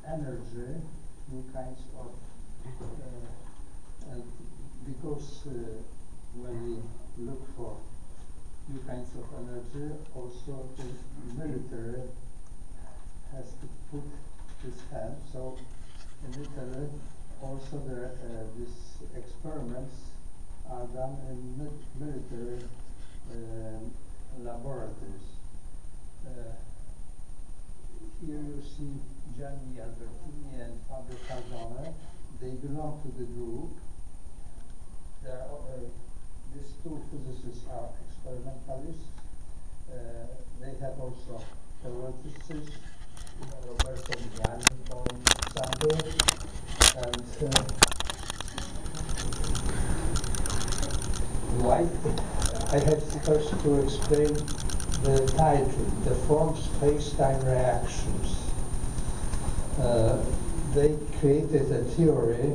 energy, new kinds of, and because when we look for new kinds of energy, also the military has to put its hand. So in Italy, also these experiments are done in military laboratories. Here you see Gianni, Albertini, and Fabio Cardone. They belong to the group. These two physicists are experimentalists. They have also theoreticists, Roberto Gianni, for example, and why I have first to explain the title, Deformed Spacetime Reactions. They created a theory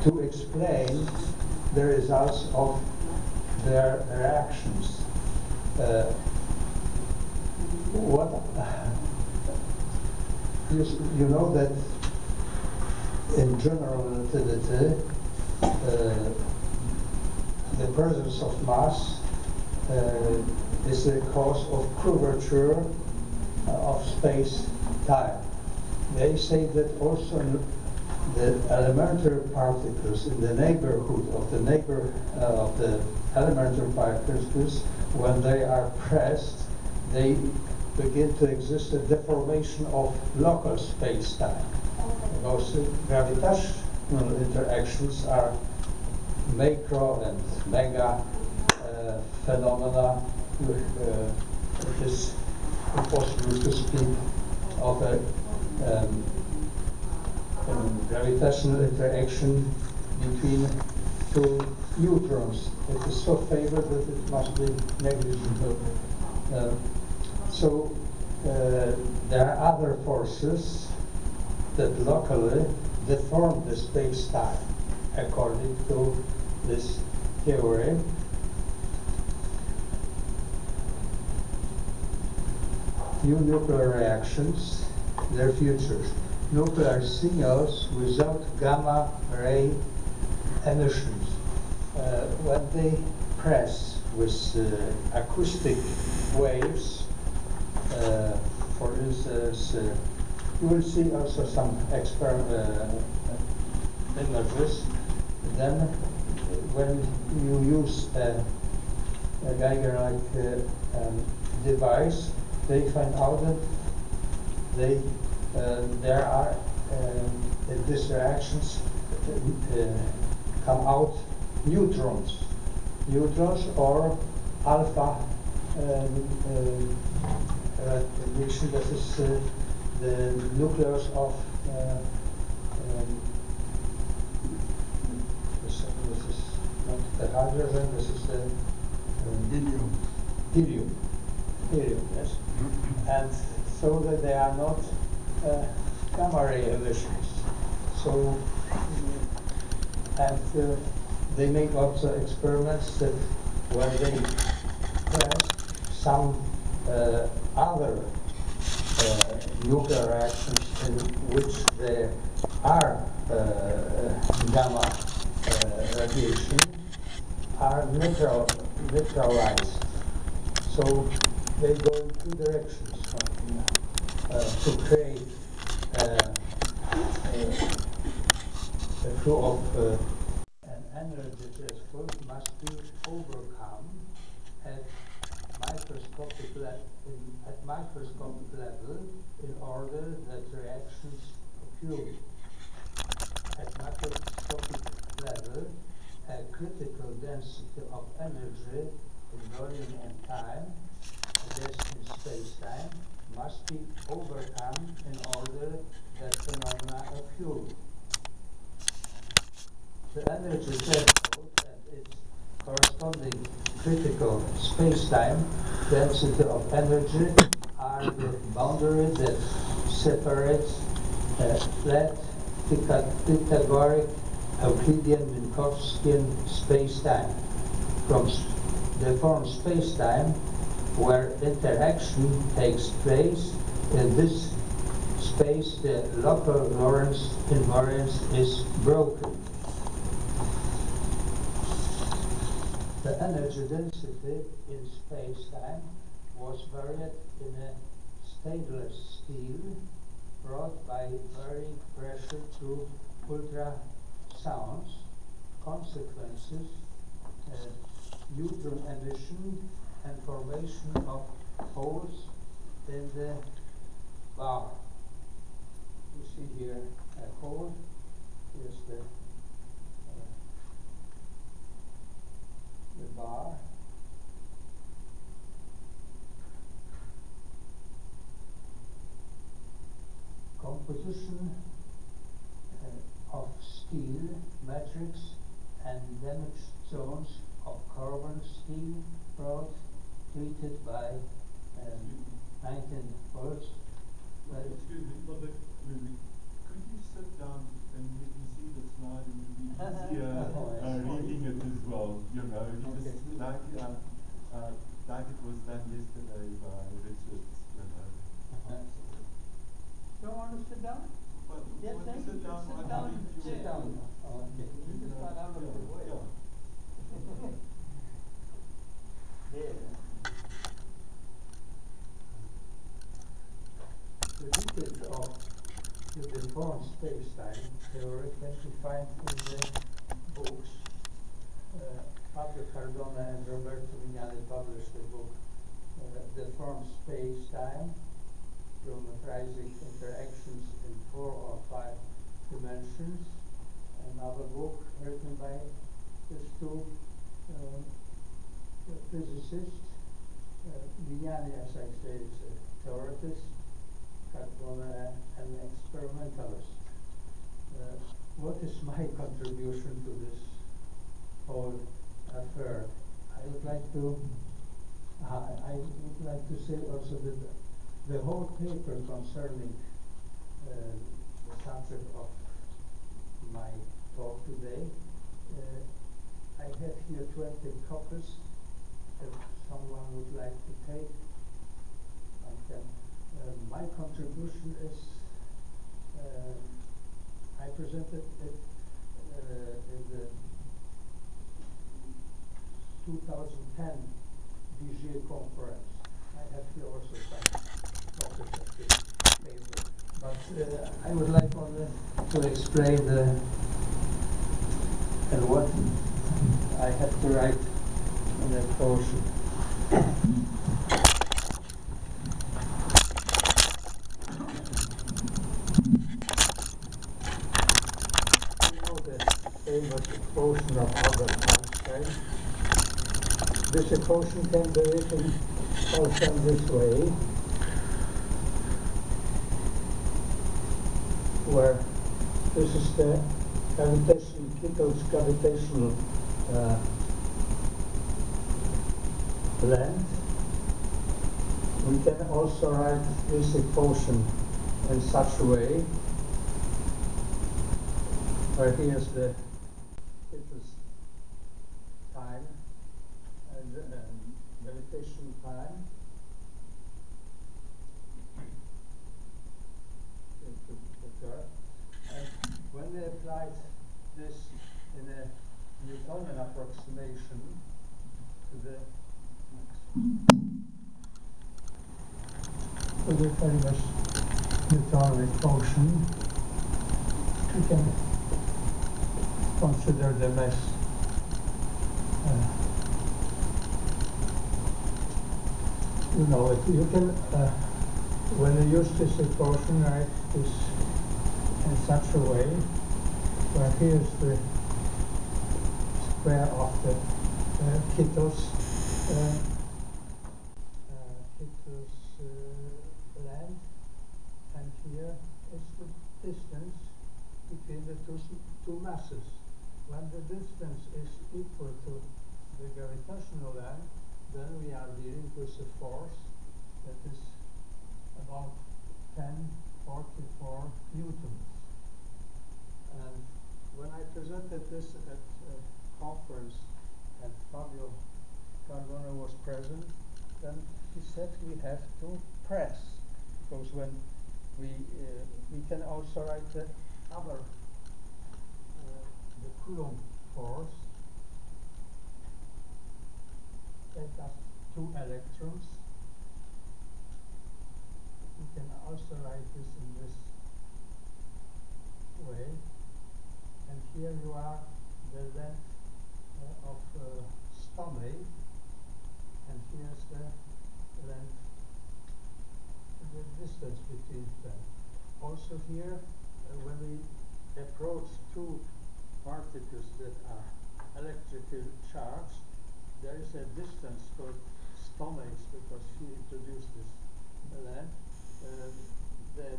to explain the results of their reactions. You know that in general relativity, the presence of mass is the cause of curvature of space-time. They say that also the elementary particles in the neighborhood of the elementary particles, when they are pressed, they begin to exist a deformation of local space-time. Because gravitational interactions are macro and mega phenomena. It is impossible to speak of a gravitational interaction between two neutrons. It is so favored that it must be negligible. So there are other forces that locally deform the space-time according to this theory. New nuclear reactions, their futures. Nuclear signals without gamma ray emissions. When they press with acoustic waves, for instance, you will see also some images. Then when you use a Geiger-like device, they find out that there are in these reactions come out neutrons or alpha radiation. That is the nucleus of this is not the hydrogen. This is the helium. Yes, and so that they are not gamma ray emissions. So, and they make also experiments that when they press some other nuclear reactions in which there are gamma radiation are neutralized. So they go in two directions to create a flow of an energy threshold must be overcome at microscopic level in order that reactions occur. At macroscopic level, a critical density of energy in volume and time, as in space-time, must be overcome in order that phenomena occur. The energy threshold and its corresponding critical space-time density of energy are the boundary that separates a flat Pythagorean Euclidean Minkowskian space-time from deformed space-time, where interaction takes place in this space, the local Lorentz invariance is broken. The energy density in space-time was varied in a stainless steel brought by varying pressure through ultrasounds. Consequences, neutron emission and formation of holes in the bar. You see here a hole. Here's the bar. Composition of steel matrix and damaged zones of carbon steel rod treated by 19 volts. Excuse me, Ludwig, could you sit down and we can see the slide and we can see reading it as well, you know, Okay. just like it was done yesterday by Richard, you know. Don't want to sit down? But Yes, want thank to you. sit down, Sit I'm down. happy to Sit down. Oh, okay. You just got out of the way. There. The details of the deformed space-time theory can be found in the books. Fabio, Cardone and Albertini published the book Deformed Space-Time, Geometrizing Interactions in 4 or 5 Dimensions. Another book written by these two physicists. Gianni, as I say, is a theoretist, Cardone an experimentalist. What is my contribution to this whole affair? I would like to say also that the whole paper concerning the subject of my talk today, I have here 20 copies. If someone would like to take, I can. My contribution is I presented it in the 2010 Vigier conference. I have here also some copies of this paper. But I would like only to explain what I have to write in the portion. Famous equation of Albert Einstein. This equation can be written also in this way, where this is the Kittel's gravitational length. We can also write this equation in such a way, where here's the Kittel's time and gravitational time. And when they applied this in a Newtonian approximation to the famous Newtonian equation, we can consider them as you can when you use this equation, write this in such a way where here's the square of the Kittel's length, and here is the distance between the two masses. When the distance is equal to the gravitational length, then we are dealing with a force that is about 1044 newtons. And when I presented this at a conference and Fabio Cardone was present, then he said we have to press, because when we can also write the other, the Coulomb force. Take us 2 electrons. We can also write this in this way. And here you are the length of stomach, and here's the length, the distance between them. Also here, when we approach 2 particles that are electrically charged, there is a distance called stomachs, because he introduced this length. The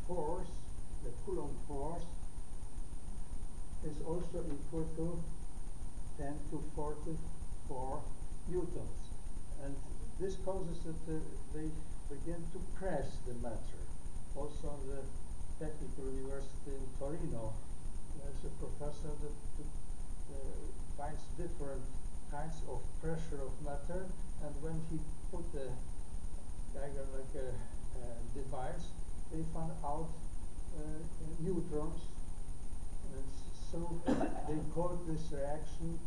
force, the Coulomb force, is also equal to 10 to 44 newtons. And this causes that they begin to press the matter. Also on the Technical University in Torino, there's a professor that finds different kinds of pressure of matter, and when he put the diagram like a device, they found out neutrons, and so they call this reaction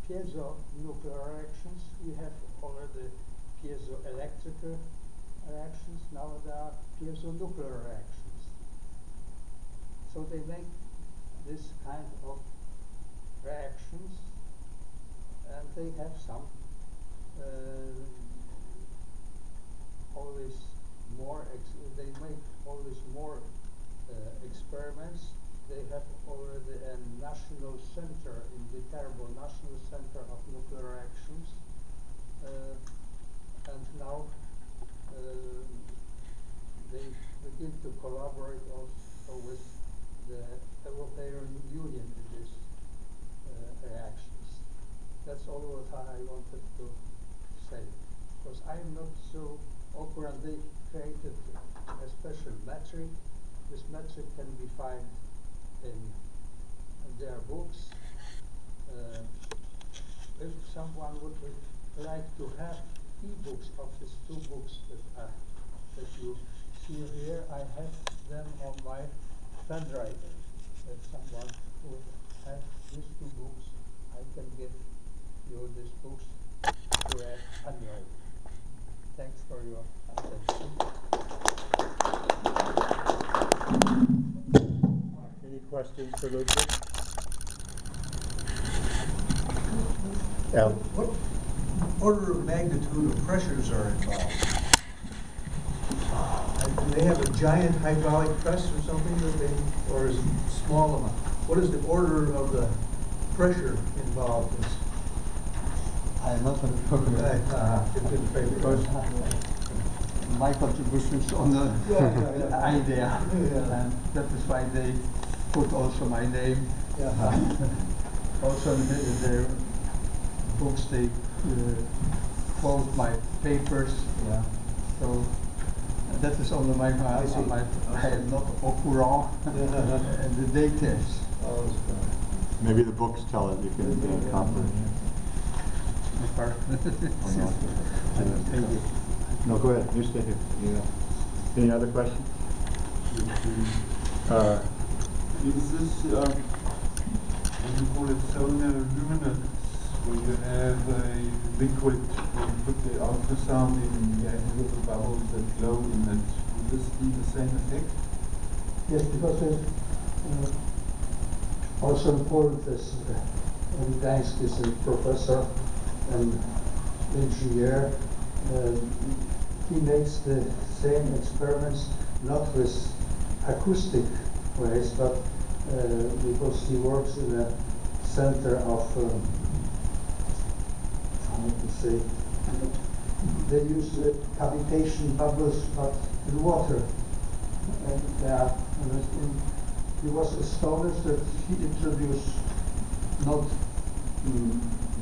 piezo-nuclear reactions. We have already piezoelectrical reactions, now there are piezo-nuclear reactions. So they make this kind of reactions, and they have some always more, they make always more experiments. They have already a national center in Viterbo, National Center of Nuclear Reactions, and now they begin to collaborate also with the European Union in these reactions. That's all what I wanted to say, because I'm not so awkward. They created a special metric. This metric can be found in their books. If someone would like to have e-books of these 2 books that you see here, I have them on my pen drive. If someone would have these 2 books, I can give you these books to a pen drive. Thanks for your attention. Any questions for Ludwik? Al? What order of magnitude of pressures are involved? Do they have a giant hydraulic press or something that they, or is it small amount? What is the order of the pressure involved? I'm not a programmer, because my contribution is on the idea, and that is why they put also my name. Also in their books they quote my papers. So that is only my I am not au courant and the details. Maybe the books tell it, you can comment. Thank you. No, go ahead, you stay here. Any other questions? Is this, what you call it, solar luminance, where you have a liquid, where you put the ultrasound in, you have little bubbles that glow in it. Would this be the same effect? Yes, because also important is Gdańsk is a professor and Vigier. He makes the same experiments, not with acoustic waves, but because he works in a center of, how to say, they use cavitation bubbles, but in water. And he was astonished that he introduced not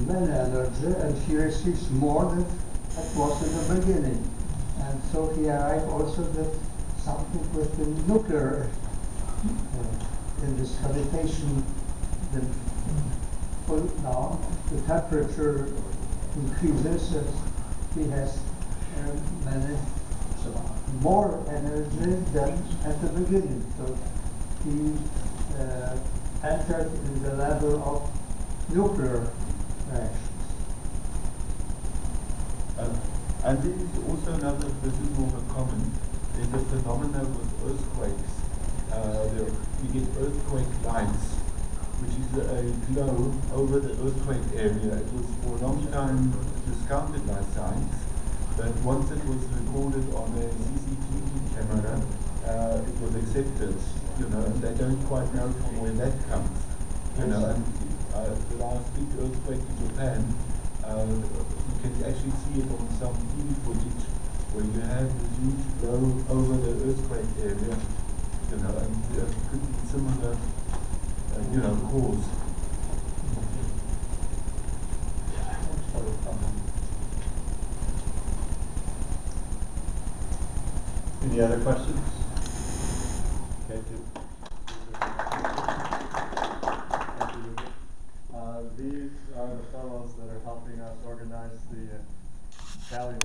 many energy, and he receives more than it was in the beginning. And so he arrived also that something with the nuclear in this cavitation, then now the temperature increases, and he has many more energy than at the beginning. So he entered in the level of nuclear reactions. And there is also another, this is more common, is a phenomena with earthquakes. You get earthquake lines, which is a glow over the earthquake area. It was for a long time discounted by science, but once it was recorded on a CCTV camera, it was accepted, and they don't quite know from where that comes. And the last big earthquake in Japan, you can actually see it on some TV footage where you have this huge glow over the earthquake area, and there could be similar, cause. Any other questions? Okay, these are the fellows that are helping us organize the Italian